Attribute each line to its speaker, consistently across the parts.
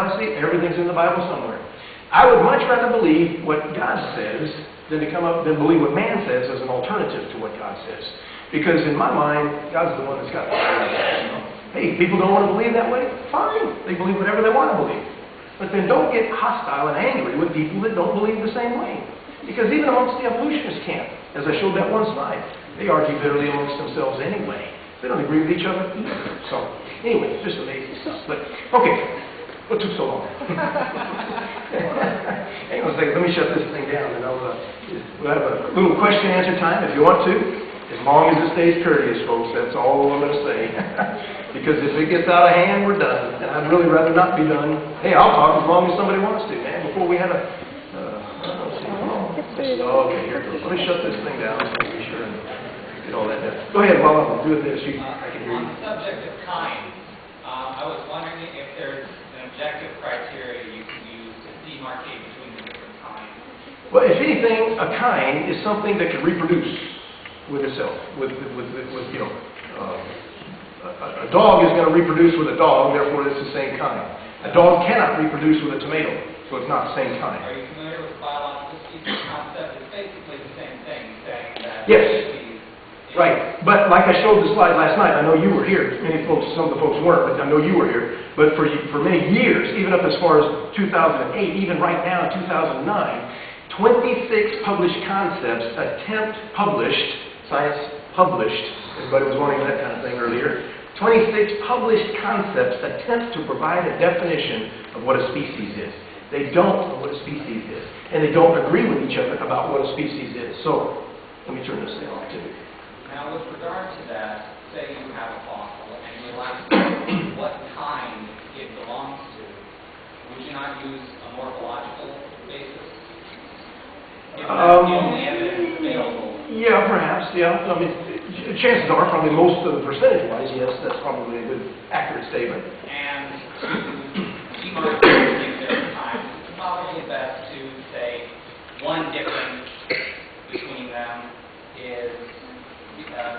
Speaker 1: I see, everything's in the Bible somewhere. I would much rather believe what God says than believe what man says as an alternative to what God says. Because in my mind, God's the one that's got the power. Hey, people don't want to believe that way? Fine. They believe whatever they want to believe. But then don't get hostile and angry with people that don't believe the same way. Because even amongst the evolutionist camp, as I showed that one slide, they argue bitterly amongst themselves anyway. They don't agree with each other either. So, anyway, it's just amazing stuff. But, okay, what took so long? Hang on a second, let me shut this thing down, and we'll have a little question and answer time if you want to. As long as it stays courteous, folks, that's all I'm going to say. Because if it gets out of hand, we're done. And I'd really rather not be done. Hey, I'll talk as long as somebody wants to, man. Before we had a... okay, here it goes. Let me shut this thing down so be sure and get all that done. Go ahead, while I'm doing this. I can hear you.
Speaker 2: On the subject of kind, I was wondering if there's an objective criteria you can use to demarcate between the different kinds.
Speaker 1: Well, if anything, a kind is something that can reproduce with itself. A dog is going to reproduce with a dog, therefore it's the same kind. A dog cannot reproduce with a tomato, so it's not the same kind.
Speaker 2: Are you familiar with the biological species concept? It's basically the same thing, saying that
Speaker 1: yes.
Speaker 2: Species
Speaker 1: right. But like I showed the slide last night, I know you were here. Many folks, some of the folks weren't, but I know you were here. But for many years, even up as far as 2008, even right now, 2009, 26 published concepts science published, everybody was wanting that kind of thing earlier, 26 published concepts attempt to provide a definition of what a species is. They don't know what a species is, and they don't agree with each other about what a species is. So, let me turn this thing off too.
Speaker 2: Now, with regard to that, say you have a fossil and you like to know what kind it belongs to, would you not use a morphological basis? If that's the only evidence available.
Speaker 1: Yeah, perhaps, yeah. I mean, chances are, probably most of the percentage-wise, yes, that's probably a good, accurate statement.
Speaker 2: And to demarcate their times, it's probably best to say one difference between them is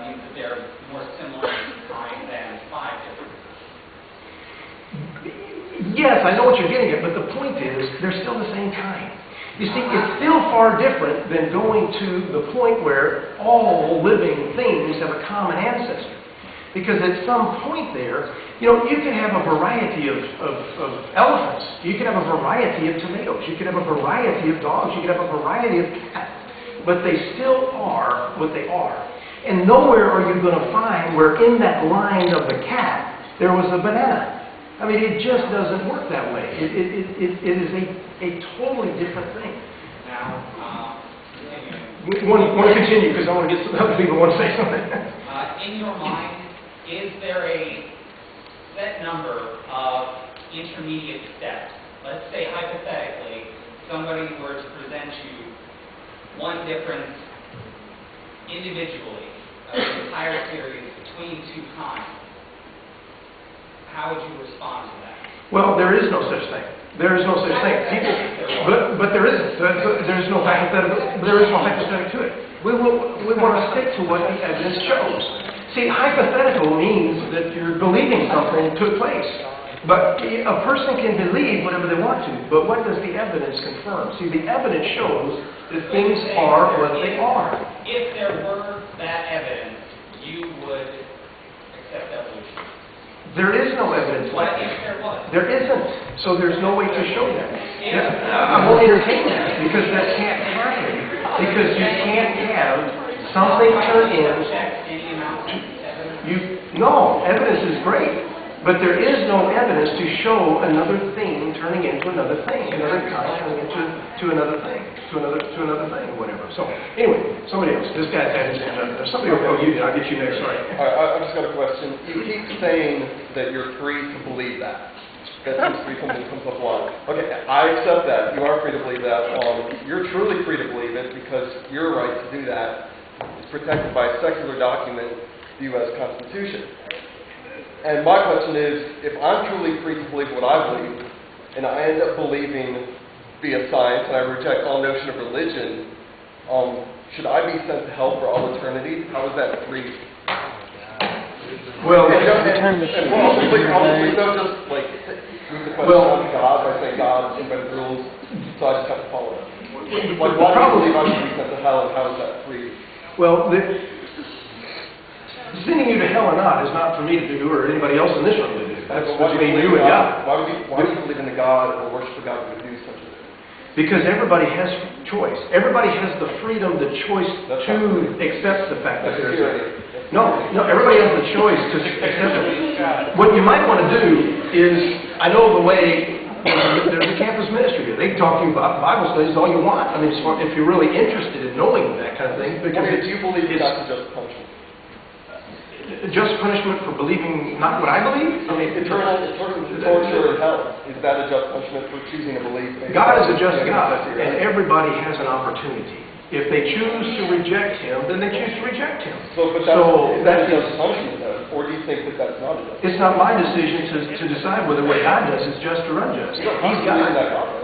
Speaker 2: means that they're more similar in kind than 5 differences.
Speaker 1: Yes, I know what you're getting at, but the point is, they're still the same kind. You see, it's still far different than going to the point where all living things have a common ancestor. Because at some point there, you can have a variety of elephants. You can have a variety of tomatoes. You can have a variety of dogs. You can have a variety of cats. But they still are what they are. And nowhere are you going to find where in that line of the cat, there was a banana. I mean, it just doesn't work that way. It is a totally different thing.
Speaker 2: Now,
Speaker 1: want to continue because I want to get some other people want to say something.
Speaker 2: In your mind, is there a set number of intermediate steps? Let's say hypothetically, somebody were to present you one difference individually of the entire series between 2 kinds. How would you respond to that?
Speaker 1: Well, there is no such thing. There is no such thing. But there isn't. There's no hypothetical. There is no hypothetical to it. We want to stick to what the evidence shows. See, hypothetical means that you're believing something took place. But a person can believe whatever they want to. But what does the evidence confirm? See, the evidence shows that things are what they are.
Speaker 2: If there were that evidence, you would accept evolution.
Speaker 1: There is no evidence like
Speaker 2: What if
Speaker 1: that.
Speaker 2: there was?
Speaker 1: There isn't. So there's no way to show that. I won't entertain that because that can't happen. Because you can't have something turn in.
Speaker 2: Any amount of evidence?
Speaker 1: No, evidence is great. But there is no evidence to show another thing turning into another thing, another kind turning into another thing, to another thing, whatever. So anyway, somebody else. This guy's had his hand up. Somebody will. Oh, you did. I'll get you next. Sorry.
Speaker 3: I've just got a question. You keep saying that you're free to believe that. That seems to be something that comes up a lot. Okay, I accept that. You are free to believe that. You're truly free to believe it because your right to do that is protected by a secular document, the U.S. Constitution. And my question is, if I'm truly free to believe what I believe, and I end up believing via science, and I reject all notion of religion, should I be sent to hell for all eternity? How is that free?
Speaker 1: Well,
Speaker 3: And don't just like move the question on to God by saying God invented rules, so I just have to follow them. Like, why do you believe I should be sent to hell, and how is that free?
Speaker 1: Well, sending you to hell or not is not for me to do or anybody else in this room to do. That's between you and God.
Speaker 3: Why do you believe in a God or worship a God who would do such a thing?
Speaker 1: Because everybody has choice. Everybody has the freedom, the choice to accept the fact that there's No, everybody has the choice to accept it. What you might want to do is, I know the way, there's a campus ministry here. They can talk to you about Bible studies all you want. I mean, if you're really interested in knowing that kind of thing. Because
Speaker 3: do you believe that's a just punishment?
Speaker 1: Just punishment for believing not what I believe? I mean,
Speaker 3: eternal torture in hell. Is that a just punishment for choosing to believe?
Speaker 1: God is a just God, and everybody has an opportunity. If they choose to reject Him, then they choose to reject Him.
Speaker 3: Is that a just punishment, then? Or do you think that that's not a just punishment?
Speaker 1: It's not my decision to decide whether what God does is just or unjust. He's God.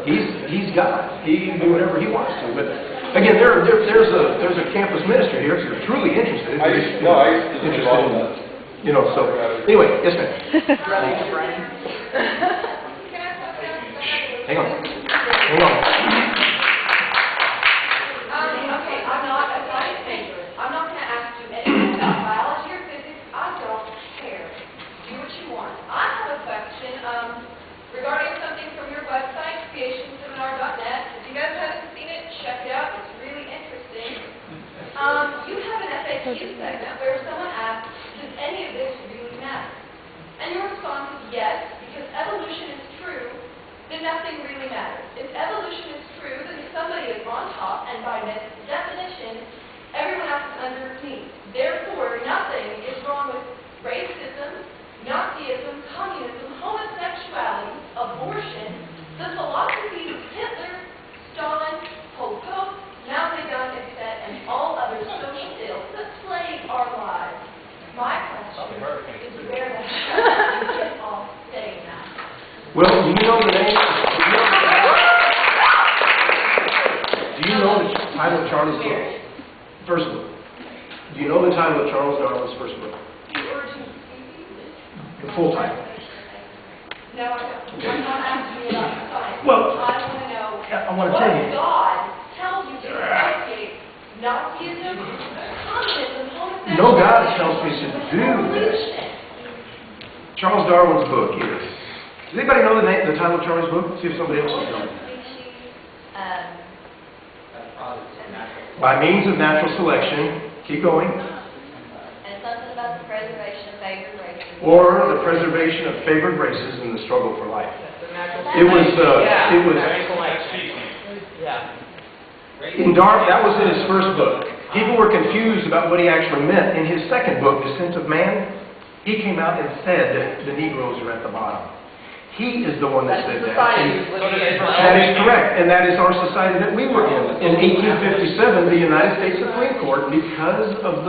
Speaker 1: He's God. He can do whatever He wants to. But again, there's a campus ministry here. If you're truly interested, So anyway, yes, ma'am. Hang on.
Speaker 4: Okay, I'm not a science major. I'm not going to ask you anything about biology or physics. I don't care. Do what you want. I have a question regarding something from your website, creationseminar.net. If you guys haven't seen it, check it out. It's really interesting. You have an FAQ segment where someone asks, does any of this really matter? And your response is yes, because evolution is true, then nothing really matters. If evolution is true, then somebody is on top, and by definition, everyone else is underneath. Therefore, nothing is wrong with racism, Nazism, communism, homosexuality, abortion, the philosophies of Hitler, Stalin, Pol Pot, Mao Zedong, etc., and all other social ills that plague our lives. My question is where the hell do you get off saying that?
Speaker 1: Well, do you know the name? Do you know the title of Charlie's book? First book. Do you know the title of Charles Darwin's first book?
Speaker 4: The origin of species?
Speaker 1: The full title.
Speaker 4: No, I don't. I'm not asking you about science.
Speaker 1: Well,
Speaker 4: I want to know
Speaker 1: I want to tell you.
Speaker 4: what God tells you to associate Nazism, communism, homosexuality.
Speaker 1: No God tells me to do this. Charles Darwin's book is. Does anybody know the title of Charlie's book? See if somebody else knows. By means of natural selection. Keep going.
Speaker 5: And something about the preservation of favored races.
Speaker 1: Or the preservation of favored races in the struggle for life. That was in his first book. People were confused about what he actually meant. In his second book, Descent of Man, he came out and said that the Negroes are at the bottom. He is the one that said that. That is correct, and that is our society that we were in. In 1857, the United States Supreme Court, because of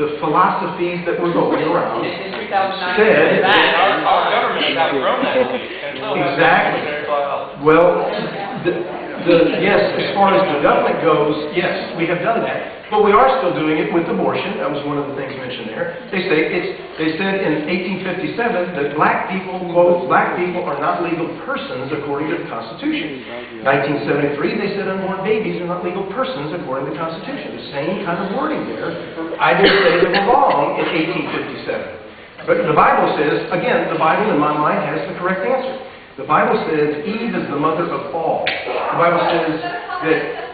Speaker 1: the philosophies that were going around, said...
Speaker 6: Our government has outgrown that belief.
Speaker 1: Exactly. Well, yes, as far as the government goes, yes, we have done that. But we are still doing it with abortion. That was one of the things mentioned there. They said in 1857 that black people, quote, black people are not legal persons according to the Constitution. 1973, they said unborn babies are not legal persons according to the Constitution. The same kind of wording there. I didn't say they were wrong in 1857. But the Bible says, again, the Bible in my mind has the correct answer. The Bible says Eve is the mother of all. The Bible says that...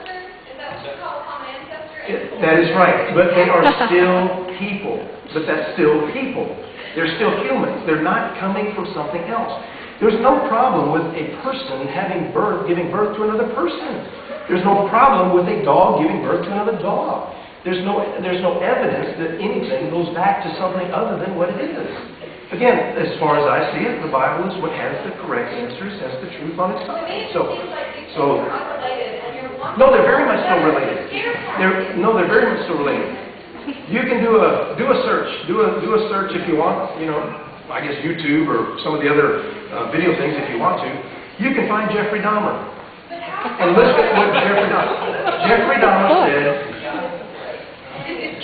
Speaker 1: That is right, but they are still people. But that's still people. They're still humans. They're not coming from something else. There's no problem with a person giving birth to another person. There's no problem with a dog giving birth to another dog. There's no evidence that anything goes back to something other than what it is. Again, as far as I see it, the Bible is what has the correct answers, has the truth on its side. No, they're very much still related. They're very much still related. You can do a search. Do a search if you want. I guess YouTube or some of the other video things if you want to. You can find Jeffrey Dahmer and listen to what Jeffrey Dahmer said.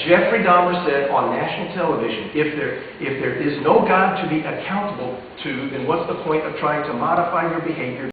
Speaker 1: Jeffrey Dahmer said on national television, if there is no God to be accountable to, then what's the point of trying to modify your behavior